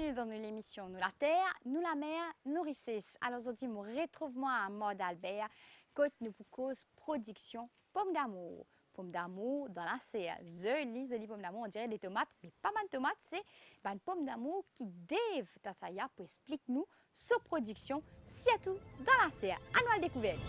Bienvenue dans l'émission Nous la Terre, Nous la Mer, nous Risses. Alors aujourd'hui, nous retrouvons à mode Albert, quand nous cause production pommes d'amour. Pommes d'amour dans la serre. Les pommes d'amour, on dirait des tomates, mais pas mal de tomates, c'est une pomme d'amour qui Dave Tataya pour expliquer nous sa production, surtout dans la serre. À nous à découverte.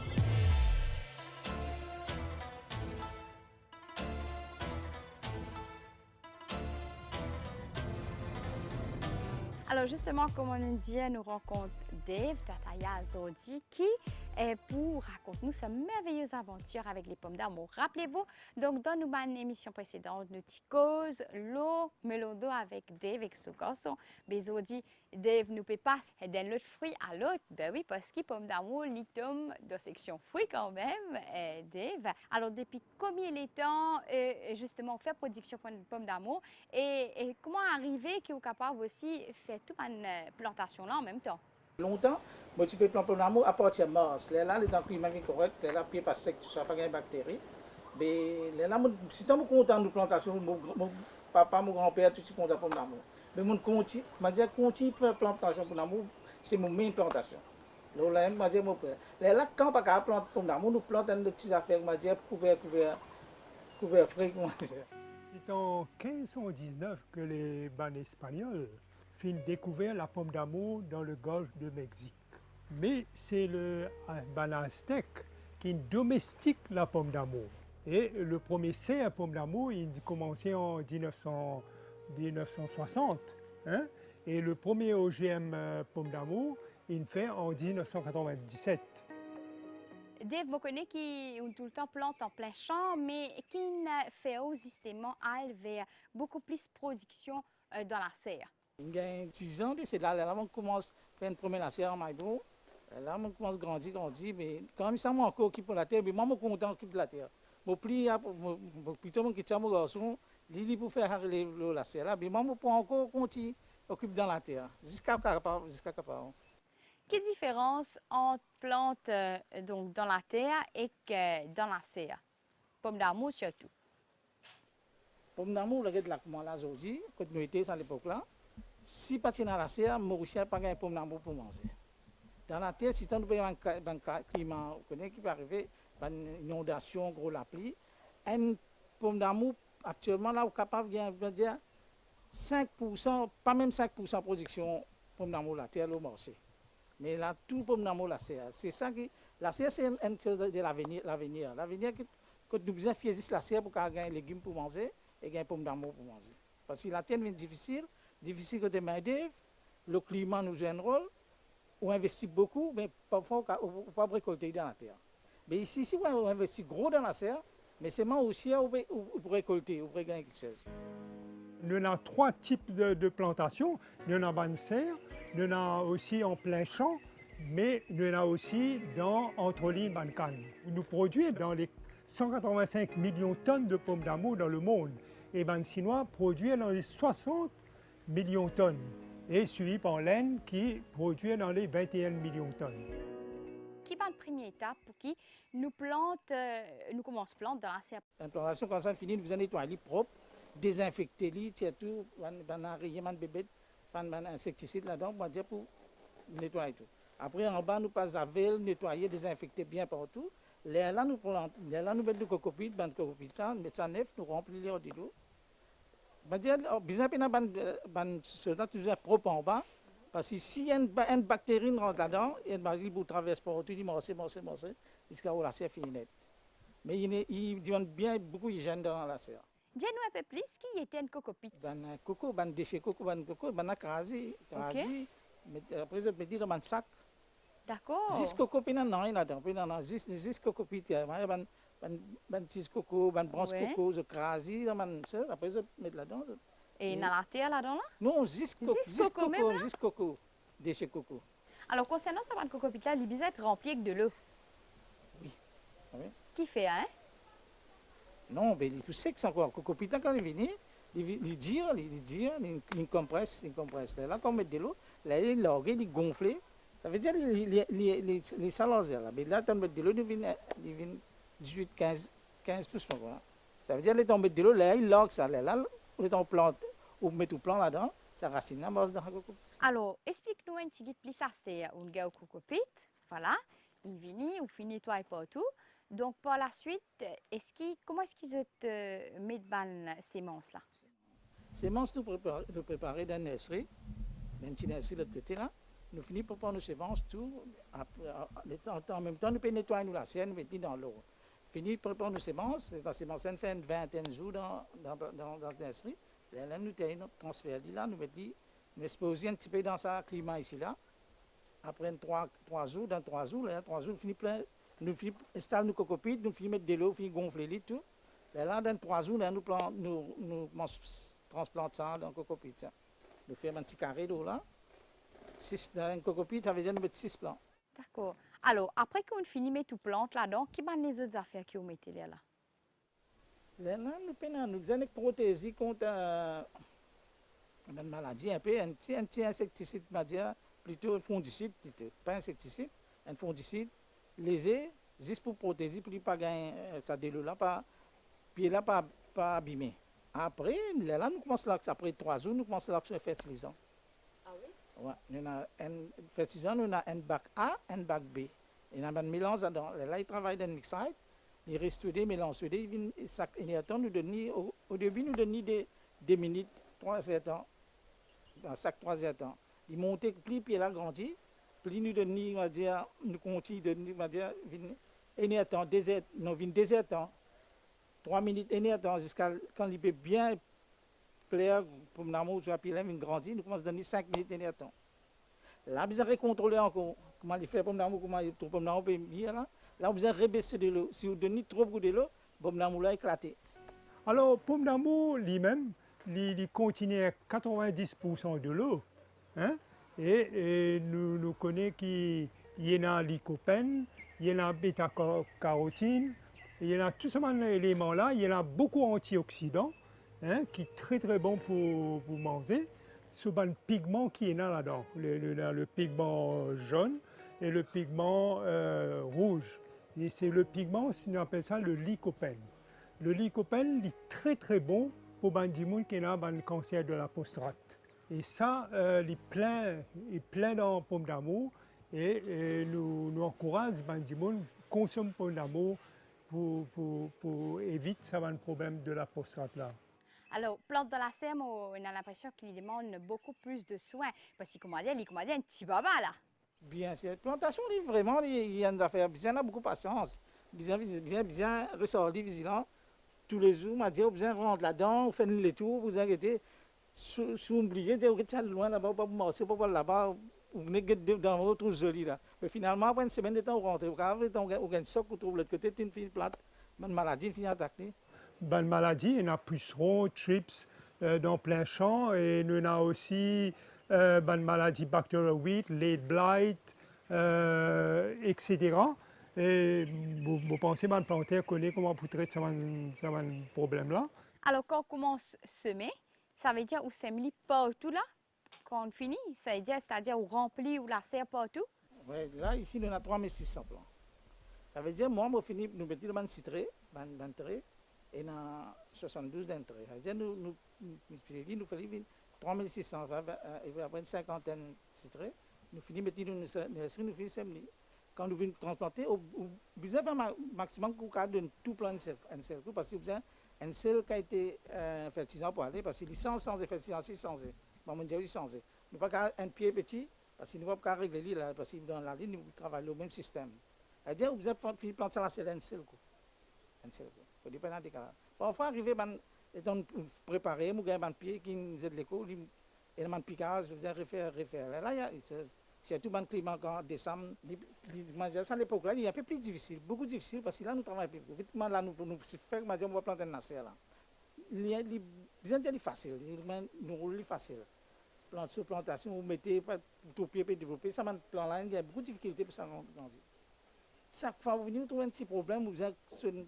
Alors justement, comme on le dit, nous rencontrons Dave Tataya Zodi qui est pour raconter nous sa merveilleuse aventure avec les pommes d'amour. Rappelez-vous, donc dans une émission précédente, nous cause l'eau melodo avec Dave et son garçon. Mais Zodi, Dave nous peut pas d'un l'autre fruit à l'autre. Ben oui, parce que pommes d'amour, il tombe dans section fruits quand même, Dave. Alors depuis combien de temps, justement, faire production de pommes d'amour et comment arriver qu'il est capable aussi faire toute une plantation là en même temps? Longtemps, moi, tu peux planter l'amour à partir de mars. Là, les temps climat est correct, là, pied pas sec, tout ça, pas de bactéries. Mais là, si tu es content de plantation, mon papa, mon grand-père, tout est content pour l'amour. Mais mon continue, continue faire plantation pour l'amour, c'est mon main plantation. Là, je dis mon père. Là, quand pas capable planter pour l'amour, nous plantons des petites affaires, je dis couvert frais, comment dire. C'est en 1519 que les bancs espagnols finissent découvrir la pomme d'amour dans le golfe de Mexique. Mais c'est le ban aztèque qui domestique la pomme d'amour. Et le premier serre à pomme d'amour, il commençait en 1960. Hein? Et le premier OGM pomme d'amour, il fait en 1997. Dave, vous connaissez qui tout le temps plante en plein champ, mais qui fait justement aller vers beaucoup plus de production dans la serre. Il y a 10 ans, c'est là on commence à faire une première serre en maïbo. Là, on commence à grandir, mais quand même, ça m'a encore occupé de la terre, mais moi, je suis content d'occuper de la terre. Je plie, plutôt que mon garçon, il pour faire la serre là, mais moi, je peux encore continuer à occuper dans la terre, jusqu'à capable. Quelle différence entre plantes donc dans la terre et dans la serre? Pomme d'amour surtout. Pomme d'amour, regarde là, comment là, aujourd'hui, quand nous étions à l'époque là, si pas dans la serre, Mauricien n'a pas de pomme d'amour pour manger. Dans la terre, si tu as un climat qui peut arriver, une inondation, gros la pluie, une pomme d'amour, actuellement, là, on est capable de dire 5%, pas même 5% de production de pomme d'amour la terre au marché. Mais là, tout pomme d'amour la serre. C'est ça qui. La serre, c'est une chose de l'avenir. L'avenir, quand nous besoin faire la serre pour gagner des légumes pour manger et gagner pomme d'amour pour manger. Parce que la terre est difficile côté main-d'œuvre, le climat nous joue un rôle. On investit beaucoup, mais parfois on ne peut pas récolter dans la terre. Mais ici, si on investit gros dans la serre, mais c'est moi aussi on peut récolter, on peut gagner quelque chose. Nous avons 3 types de plantations. Nous avons en serre, nous avons aussi en plein champ, mais nous avons aussi entre lignes en canne. Nous produisons dans les 185 millions de tonnes de pommes d'amour dans le monde. Et les Chinois produisent dans les 60 millions de tonnes. Et suivi par l'Inde qui produit dans les 21 millions de tonnes. Qui va la première étape pour qui nous commençons à planter dans la serre? L'implantation, quand ça finit, nous allons nettoyer propre, désinfecter, tout, rien de bébé, un insecticide là-dedans, pour nettoyer tout. Après, en bas, nous passons à veille, nettoyer, désinfecter bien partout. Là, nous mettons du cocopite, ça, mettre ça neuf, nous remplissons de l'eau. Bien sûr, propre en bas, parce que si une bactérie rentre là-dedans, il y a une bactérie qui traverse par tout, il morce, jusqu'à ce que la serre finit net. Mais il demande bien beaucoup d'hygiène dans la serre. Dis-nous un peu plus, qui était un cocopite? Coco, déchet coco, crasé, après je mets dans un sac. D'accord. Juste coco, puis non, rien là-dedans, juste coco, puis petit coco, branche coco, je crase, après je mets là-dedans. Et dans la terre là-dedans là? Non, juste coco, déchet coco. Alors concernant ce cocopite là, il est être rempli avec de l'eau. Oui. Qui fait, hein? Non, mais il est tout sec, c'est encore. Cocopite, quand il vient, il dire, il compresse. Là, quand on met de l'eau, là, il largue, il gonfle. Ça veut dire les salazères là. Mais là, quand on met de l'eau, il vient 18, 15 plus. Ça veut dire que les tombées de l'eau, là, il largue ça. Là, on plante, on met tout plan là-dedans. sa racine là base dans la coco. Alors, explique-nous un petit peu plus ça, c'est un gars au cocopit, voilà, il vient, ou finit toi et partout. Donc, par la suite, comment est-ce qu'ils te mettent ban sémences là? Semences nous préparer dans une nurserie, dans une petite nurserie de l'autre côté là. Nous finissons par prendre nos semences, tout. Après, en même temps, nous pouvons nettoyer nous la sienne, nous mettons dans l'eau. Fini par prendre nos semences, la semence fait une vingtaine de jours dans la nurserie. Là, nous transférons là, nous mettons, nous exposons un petit peu dans ce climat ici là. Après 3 jours, dans 3 jours, là, 3 jours, nous finissons installer nos cocopites, nous finissons mettre de l'eau, nous finissons gonfler tout. Là, dans 3 jours, là, nous transplantons ça dans le cocopite. Nous faisons un petit carré d'eau là. Dans un cocopite, ça veut dire nous mettons 6 plants. D'accord. Alors, après qu'on finit de mettre tout plante là-dedans, qui sont les autres affaires que vous mettez là? Là, nous avons protégé contre une maladie, un peu, un petit insecticide, plutôt un fongicide, plutôt, pas insecticide, un fongicide lésé, juste pour protéger, pour ne pas gagner ça de l'eau là, puis là, pas abîmer. Après, là, nous commençons là, après 3 jours, nous commençons là sur le fertilisant. Ah oui? Ouais, nous avons un fertilisant, nous avons un bac A, un bac B. Et nous avons un mélange dedans. Là, il travaille dans le mixage. Il reste des mélanges, au début, nous donnons des minutes, 3 temps, dans chaque 3 temps. Il monte, puis là, grandit, puis nous donnons, on va dire, nous continuons, on va dire, une temps, 2 temps, 3 minutes, 1 temps, jusqu'à quand il peut bien plaire, pour l'amour, puis là, il grandit, nous commençons à donner 5 minutes, 1 temps. Là, vous avez contrôlé encore comment il fait pour l'amour, comment il trouve pour l'amour, là. Là, vous avez rebaissé de l'eau. Si vous donnez trop beaucoup de l'eau, le pomme d'amour a éclaté. Alors, pomme d'amour lui-même, il contient 90% de l'eau. Hein? Et nous connaissons qu'il y en a lycopène, il y en a bêta-carotine, il y en a tous ces éléments-là. Il y en a beaucoup d'antioxydants, hein, qui sont très très bons pour manger. Souvent, le pigment qui est là-dedans, le pigment jaune et le pigment rouge. Et c'est le pigment, on appelle ça le lycopène. Le lycopène est très très bon pour les gens qui ont un cancer de la prostate. Et ça, il est plein dans la pomme d'amour. Et nous encourageons les gens à consommer la pomme d'amour pour éviter ça un problème de la prostate là. Alors, plante de la serre, on a l'impression qu'il demande beaucoup plus de soins. Parce qu'il commande un petit baba là. Bien sûr, plantation, vraiment, il y a des affaires, bien, beaucoup de patience, bien ressortir vigilant. Tous les jours, on dit, vous rentrez là-dedans, vous faites les tours, vous arrêtez, si vous oubliez, vous êtes loin là-bas, vous ne marchez pas là-bas, vous venez dans votre joli là. Mais finalement, après une semaine de temps, vous rentrez, vous avez un soc, vous trouvez de l'autre côté, une fille plate, une maladie, une fille attaquée. Bonne maladie, il y a pucerons, trips dans plein champ et nous avons aussi bonne maladie bactérioïde, lead blight, etc. Et vous pensez que le planteur connaît comment pour traiter ce problème-là? Alors, quand on commence à semer, ça veut dire qu'on sème partout là. Quand on finit, ça veut dire, c'est-à-dire on remplit ou la serre partout. Oui, là, ici, nous avons 3600 plants. Ça veut dire, moi, je finis, nous mettons le citré, d'entrée, et dans 72 d'entrée. Ça veut dire, nous faisons 3600, après une cinquantaine de citrés, nous finissons de mettre nous finissons semer. Quand nous venons transplanter, vous avez un maximum de tout plan un seul coup, parce que vous avez un seul qui a été fertilisant pour aller, parce que les sans fertilisant, c'est sans. Bon, on dit sans. Nous ne pas un pied petit, parce que nous ne pouvons pas régler là, parce que dans la ligne, nous travaillons le même système. C'est-à-dire, vous avez fini de planter la selle un seul coup. Un seul coup. Vous ne pas dans parfois, arriver, étant préparé, vous avez un pied qui nous aide l'école, et un piquage, vous avez refaire. Là, c'est tout le climat en décembre. À l'époque, là, il est un peu plus difficile, beaucoup difficile, parce que là, nous travaillons plus. Vite, là, nous faisons, on va planter une serre là. C'est facile, nous facile. Plantation, vous mettez tout pied pour développer, ça m'a plan là, il y a beaucoup de difficultés pour ça grandir. Chaque fois que vous venez, vous trouvez un petit problème, vous avez une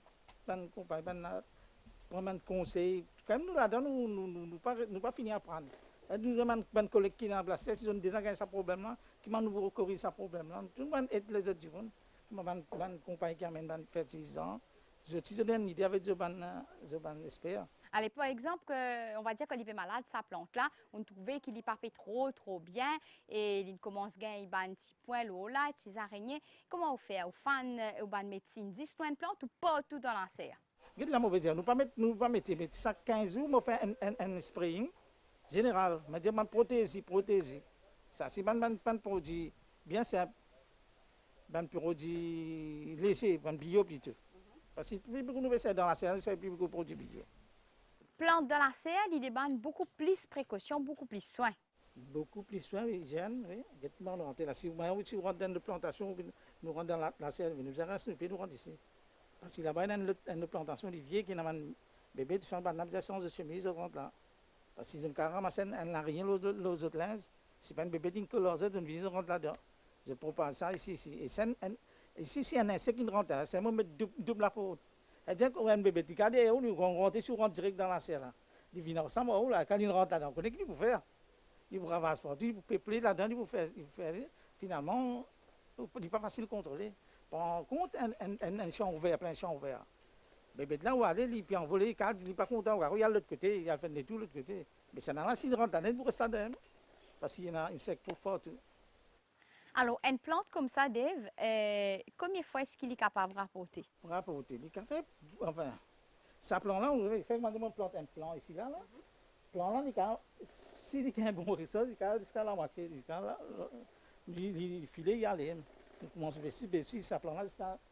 compagnie, prendre un conseil. Quand nous là-dedans, nous pas fini à apprendre. Nous avons une collègue qui est en place, si on a déjà gagné ce problème-là, qui m'a nouveau corriger ce problème-là. Tout le monde aide les autres du monde. Une compagnie qui amène des fertilisants. Je donne une idée avec des experts. Allez, par exemple, on va dire qu'il est malade, sa plante-là, on trouvait qu'il n'est pas fait trop bien et il commence à gagner un petit point là, des araignées. Comment on fait? On fait une médecine 10 soins de plante ou pas tout dans la serre? Regarde la mauvaise dire, nous pas mettre ça 15 jours, on fait un spraying général. Je dis, protéger. Ça, c'est un produit bien simple, un produit léger, un bio plutôt. Parce que plus beaucoup nous faisons dans la serre, c'est plus beaucoup de produits bio. Plante dans la serre, il demande beaucoup plus de précautions, beaucoup plus de soins. Beaucoup plus soin, hygiène, oui. Nous rentrons là. Si vous rentrez dans la plantation, nous rentrons dans la serre, nous arrêtons, nous rentrons ici. Parce que là-bas, il y a une plantation d'olivier qui a un bébé, tu fais une absence de chemise, ils rentrent là. Parce qu'ils ont ramassé un rien, les autres linges. Si pas un bébé qui colore, ils rentrent là-dedans. Je propose ça ici. Et ici, c'est un insecte qui rentre là, c'est un moment double la faute. C'est-à-dire qu'on a un bébé qui regarde, on rentre direct dans la serre là. Il vient ensemble, quand il rentre là-dedans, on connaît ce qu'il faut faire. Il vous ramasse partout, il vous peupler là-dedans, il vous fait finalement, il n'est pas facile de contrôler. Par contre, un champ ouvert, plein champ ouvert. Mais là où aller, il peut envoler, il n'est pas content, il y a l'autre côté, il a fait tout l'autre côté. Mais ça n'a pas s'il rentre là-dedans, il vous reste là-dedans. Parce qu'il y a un insecte pour fort. Alors, une plante comme ça, Dave, combien de fois est-ce qu'il est capable de rapporter? Rapporter, il fait, enfin, ça plan-là, on fait maintenant plante un plan ici, là. Plan-là, s'il y a un bon réseau, il y jusqu'à la moitié, il filet, il y a les. On commence à baisser, ça plan-là,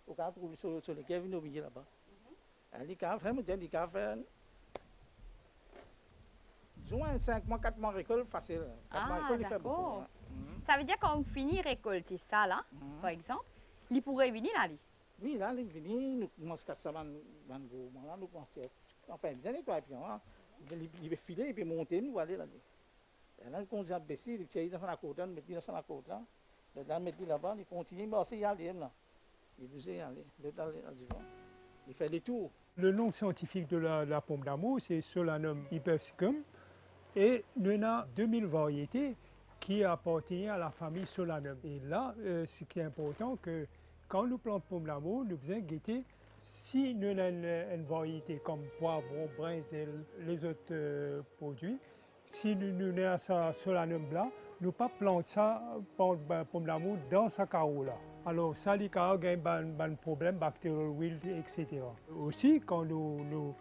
au cas où sur lequel il vient au milieu là-bas. Il y a fait, disons, 5 mois, 4 mois récolte facile. D'accord. Ça veut dire quand on finit de récolter ça, là, par exemple, il pourrait venir là. Oui, là, il vient, nous commençons à faire ça, nous commençons enfin, bien nettoyer, puis il va filer, il peut monter, nous aller là. Et là, quand on a baissé, il tient dans la côte, il met dans la côte là. Là, il met là-bas, il continue, mais c'est y aller là. Il veut y aller, il fait les tours. Le nom scientifique de la pomme d'amour, c'est Solanum hypersicum. Et nous avons 2000 variétés qui appartiennent à la famille Solanum. Et là, ce qui est important, que quand nous plantons pomme d'amour, nous devons guetter si nous avons une variété comme poivron, brinzel, les autres produits. Si nous avons ça Solanum blanc, nous ne pas planter ça pomme d'amour dans sa carreau là. Alors ça, il y a un problème bactérial wilt, etc. Aussi, quand nous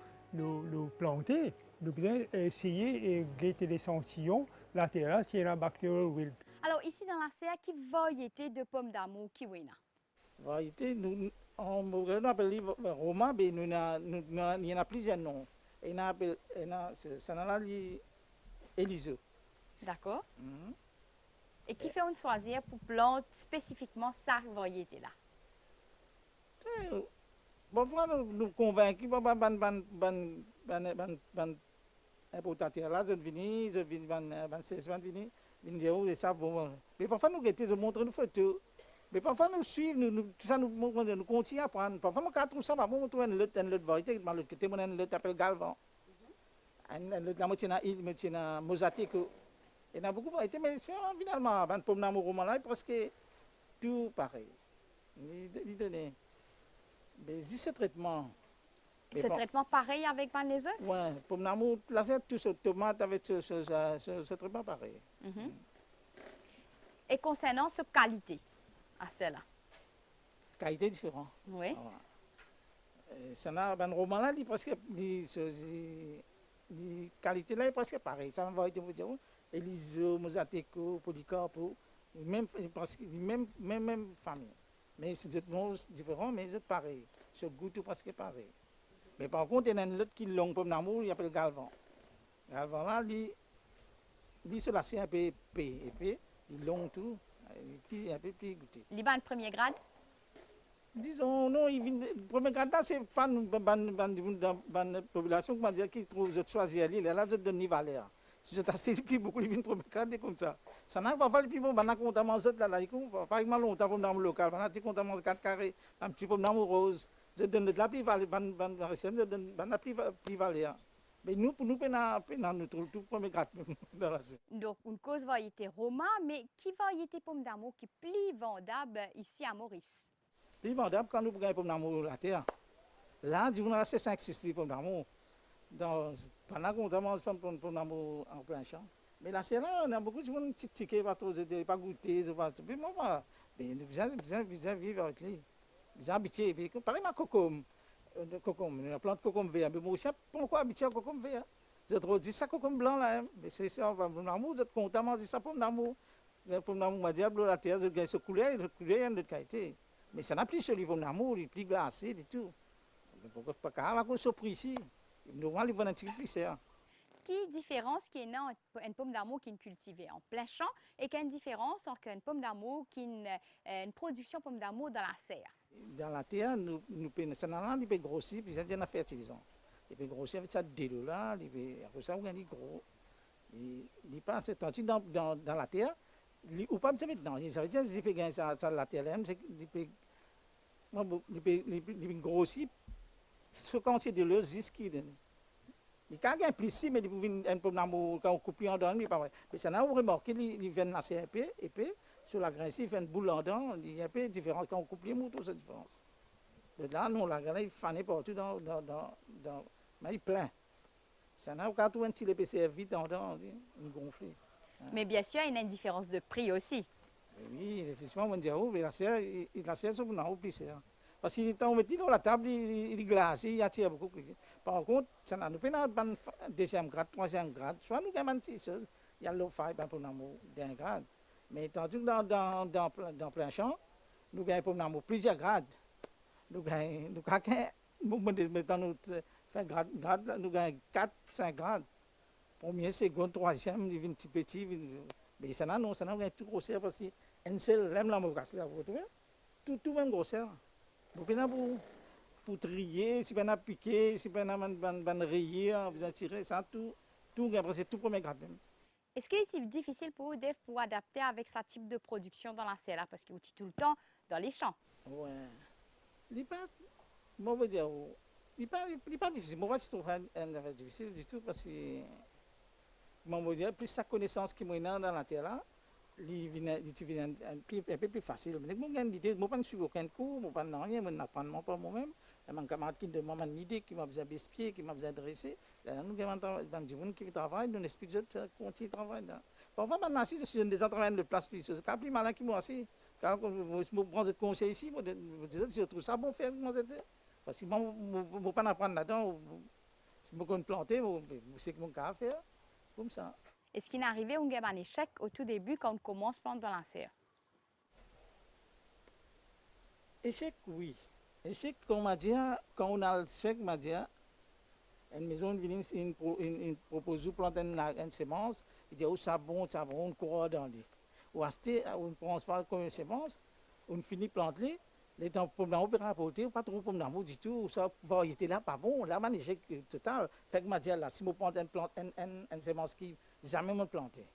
plantons, nous devons essayer de guetter l'échantillon latéral s'il y a un bactérial wilt. Alors ici dans la serre, quelle variété de pommes d'amour qui est là? Variété, on appelle Roma, mais il y en a plusieurs noms. Ça n'a pas Eliso. D'accord. Et qui fait on choisir pour planter spécifiquement cette variété-là? Bon, nous convaincre, importateur là, je viens, 16 venir dire, oh, ça, bon. Mais parfois, nous guettons, nous montrons nos photos. Mais parfois, nous suivons, nous continuons à prendre. Parfois, quand on trouve ça, on trouve une autre variété, de l'autre côté, on a une autre appelle Galvan. La moitié na mosatique. Il y en a beaucoup de variétés, mais finalement, la pomme d'amour roman là, presque tout pareil. Il donne. Mais ce traitement. Ce traitement pareil avec les autres? Oui, pomme d'amour, là, c'est tout ce tomate avec ce traitement pareil. Et concernant cette qualité, à celle-là? Qualité différente. Oui. Ça n'a pas de roman là, presque. La qualité là est presque pareille. Ça va être, vous dire, Eliso, Mosatico, Polycarpo, même famille. Mais c'est des noms différents, mais c'est pareil. Ce goût tout presque pareil. Mais par contre, il y en a un autre qui est long pomme d'amour, il appelle Galvan. Galvan là, il se laisse un peu épais, il long tout, il est un peu plus goûté. Il est de premier grade? Disons, non, le premier grade, c'est pas une population qui trouve que choisir l'île, là, je donne une valeur. Si je t'assure, puis beaucoup, ils viennent premier grade comme ça. Ça n'a pas fallu, puis bon, on a compté à manger là, pas vraiment longtemps pour dans le local, on a dit qu'on a mangé 4 carrés, un petit peu d'amour rose. Je donne de la plus-value, je donne la plus-value. Mais nous, nous trouvons tout premier grade dans la zone. Donc, une cause variété Roma, mais qui variété pomme d'amour qui est plus vendable ici à Maurice? Plus vendable quand nous prenons les pommes d'amour à la terre. Là, on a 5-6 pommes d'amour. Pendant qu'on mange pomme d'amour en plein champ. Mais là, c'est là, on a beaucoup de monde qui ticket, pas trop, pas goûter, pas tout. Mais moi, mais nous besoin vivre avec lui. Besoin habiter. Puis, pareil, ma cocombe. La plante cocombe vert. Mais moi aussi, pourquoi habiter à cocombe vert? Je te dis ça cocombe blanc là. Mais c'est ça, pomme d'amour, je te compte à manger ça pomme d'amour. La pomme d'amour m'a dit, la terre, je gagne ce couleur, il y a de qualité. Mais ça n'a plus celui pomme d'amour, il est plus glacé et tout. Pourquoi pas quand même surpris ici? Normalement, il va un petit peu plus cher. Quelle différence qu'il y a entre une pomme d'amour qui est cultivée en plein champ et quelle différence entre une pomme d'amour qui est une production de pomme d'amour dans la serre? Dans la terre, ça n'a pas grossi, puis ça devient fertilisant. Il peut grossir avec ça délo là, après ça, on gagne gros. Il passe, tandis dans la terre, ou pas me mettre dedans. Ça veut dire qu'il peut gagner ça la terre, il peut grossir, quand c'est de l'eau, jusqu'à il y a un plissi, mais il y a un pomme d'amour quand on coupe en dedans, mais pas vrai. Mais ça n'a pas remarqué, il vient de la CRP, et puis sur la graisse, il fait une boule en dedans, il y a un peu de différence. Quand on coupe les moutons, c'est différence. De là, nous, la graisse, il fanait partout mais il est plein. Ça n'a pas tout un petit épaisseur vite en dedans, il gonfle. Mais bien sûr, il y a une différence de prix aussi. Oui, effectivement, on dit, oh, mais la serre, c'est pour nous, plus cher. Parce que quand on met dans la table, il glace, il attire beaucoup plus. Par contre, ça n'a pas de deuxième grade, troisième grade. Soit nous avons un petit seul, il y a l'eau faille pour nous d'un grade. Mais tandis que dans plein champ, nous avons pour nous plusieurs grades. Nous avons grade, nous avons 4, 5 grades. Premier, second, troisième, il vient un petit petit. Mais ça n'a pas tout grossir parce que un seul, l'aime la mauvaise, tout même grossir. Pour trier, si on a piqué, si on a rayé, vous tirer, ça tout c'est tout premier grade même. Est-ce que c'est difficile pour vous, Dave, pour adapter avec ce type de production dans la serre parce que vous êtes tout le temps dans les champs? Ouais. Il n'est pas, moi, je veux dire, il n'est pas difficile. Moi, je trouve un difficile du tout parce que, moi, je veux dire, plus sa connaissance qui est dans la terre là, il vient un peu plus facile. Mais moi, j'ai une idée, moi, je ne suis aucun cours, moi, je n'ai rien, je n'apprends pas moi-même. Il y a un camarade qui me demande une idée, qui m'a besoin d'espier, qui m'a besoin de dresser. Là, nous avons des gens qui travaillent, nous expliquons comment ils travaillent. Parfois, maintenant, si je suis déjà travaillé de place plus, c'est plus malin qui moi aussi. Quand je prends ce conseil ici, je trouve ça bon faire, parce que moi, je ne peux pas apprendre là-dedans. Si je peux planter, je sais que mon cas à faire, comme ça. Est-ce qu'il est arrivé un gamin échec au tout début quand on commence à planter dans la serre? Échec, oui. Échec, quand on a l'échec, on m'a dit, une maison vient, une propose de planter une semence, il dit, oh, ça bon, on court dans le ou acheter, on prend pas comme une semence, on finit de planter, les temps pour d'amour peut rapporter, pas trop pour d'amour du tout, ça variété là pas bon, là man échec total. Fait que m'a dit là, si on prend une semence qui jamais me planter.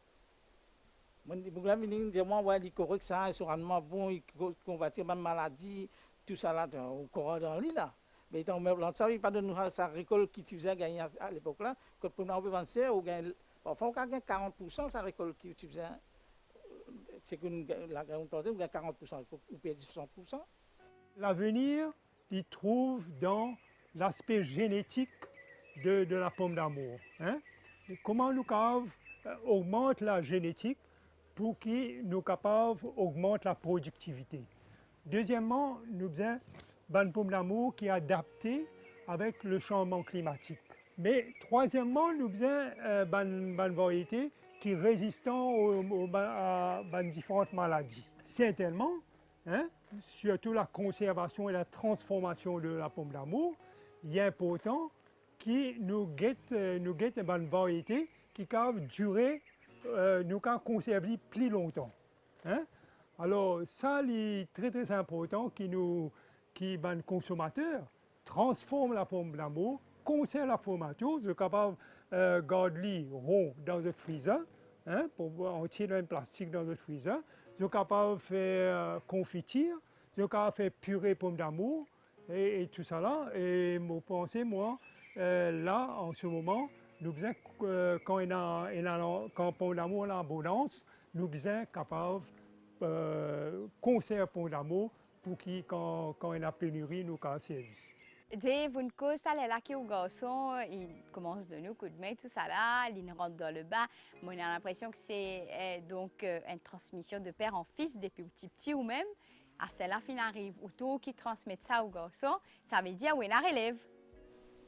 Mon là venir dire moi ouais, il correct ça, sur rendement bon, il combattre même maladie, tout ça là, on court dans l'île là. Mais tant même plante ça, il pas de nous sa récolte qui faisait gagner à l'époque là, quand pour d'amour vendre ça, ou gagne parfois on gagne 40% sa récolte qui faisait. C'est que la grande planté, on a 40%, ou peut 60%. L'avenir, il trouve dans l'aspect génétique de la pomme d'amour. Hein? Comment nous augmente la génétique pour que nous capables augmente la productivité. Deuxièmement, nous avons une pomme d'amour qui est adaptée avec le changement climatique. Mais troisièmement, nous avons une variété qui est résistant à différentes maladies. Certainement, hein, surtout la conservation et la transformation de la pomme d'amour, il est important que nous guette une variété qui peut durer, nous peut conserver plus longtemps. Hein? Alors ça, c'est très très important que les consommateurs transforment la pomme d'amour, conservent la formature, sont capables de garder rond dans le freezer, hein, pour entier un plastique dans le freezer, sont capables de faire confiture, sont capables de faire purée pomme d'amour et tout ça là. Et je pense, moi, là, en ce moment, nous besoin, quand pomme d'amour est en abondance, nous sommes capables de conserver pomme d'amour pour que, quand il y a pénurie, nous puissions servir. Dave, une cause, elle est là qui est au garçon, il commence de nous, coup de main, tout ça là, il rentre dans le bas. Moi, on a l'impression que c'est donc une transmission de père en fils depuis petit ou même à celle-là, fin arrive. Ou tout qui transmet ça au garçon, ça veut dire oui, la relève.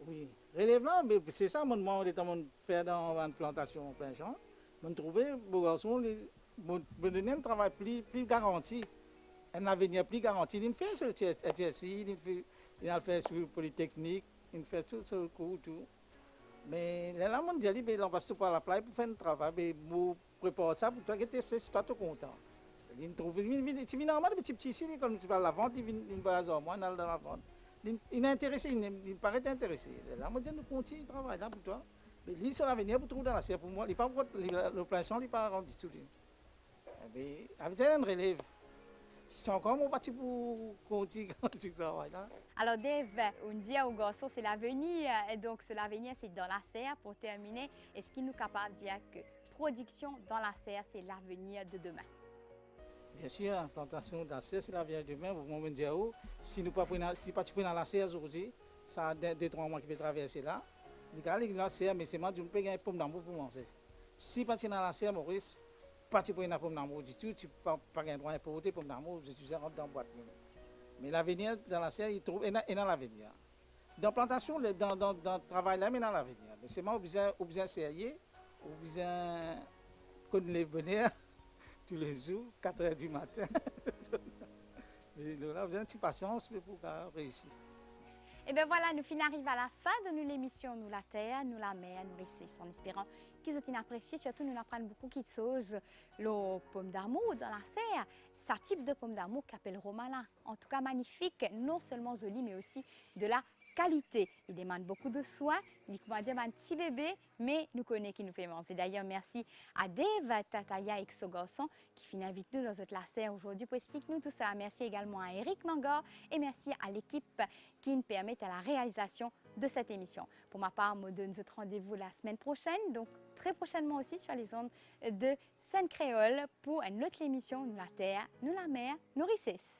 Oui, relève là, mais c'est ça, mon demande est en faire dans une plantation en plein champ. Je trouvais, les garçons, me donner un travail plus garanti, un avenir plus garanti. Il fait sur le HSI, il a fait sur le Polytechnique, il fait tout sur le cours, tout. Mais là, mon Dieu, il passe par la plage pour faire un travail, mais pour préparer ça, pour toi, c'est toi tout content. Il trouve, tu viens normalement, petit ici, quand tu vas à la vente, il va à moi, dans la vente. Il est intéressé, il paraît intéressé. Là, moi, je continue le travail là pour toi. Mais lui, sur l'avenir, pour trouver dans la serre, pour moi, il n'est pas le plein champ, il n'est pas rendu tout. Mais avec un relève, c'est encore mon parti pour continuer le travail là. Alors Dave, on dit au garçon c'est l'avenir, et donc ce l'avenir c'est dans la serre pour terminer. Est-ce qu'il nous est capable de dire que production dans la serre c'est l'avenir de demain? Bien sûr, la plantation de la serre, c'est l'avenir de demain. Vous me dire, si nous pas prenons dans la serre aujourd'hui, ça a 2-3 mois qui peut traverser là. Il y a la serre, mais c'est moi qui peux gagner pomme d'amour pour manger. Si pas dans la serre, Maurice, pas tu prends une pomme d'amour du tout, tu n'as pas gagner droit à importer pomme d'amour, tu rentres dans la boîte. Mais l'avenir dans la serre, il trouve dans l'avenir. Dans la plantation, dans le travail là, mais dans l'avenir. Mais c'est moi au besoin sérieux, au besoin qu'on les bonheur tous les jours, 4 h du matin. Et là, vous avez une petite patience pour réussir. Et bien voilà, nous finissons arriver à la fin de l'émission Nous la terre, nous la mer, nous laisser en espérant qu'ils ont apprécié. Surtout, nous apprennent beaucoup de choses. Le pomme d'amour dans la serre, c'est un type de pomme d'amour qu'appelle Romana. En tout cas, magnifique, non seulement joli, mais aussi de la qualité. Il demande beaucoup de soins. Il commence à dire un petit bébé, mais nous connaissons qui nous fait manger. D'ailleurs, merci à Dave, Tataya et son garçon qui finit avec nous dans notre la serre aujourd'hui pour expliquer nous tout ça. Merci également à Eric Mangor et merci à l'équipe qui nous permet à la réalisation de cette émission. Pour ma part, je vous donne rendez-vous la semaine prochaine, donc très prochainement aussi sur les ondes de Scène Créole pour une autre émission Nous la terre, nous la mer, nous Risses.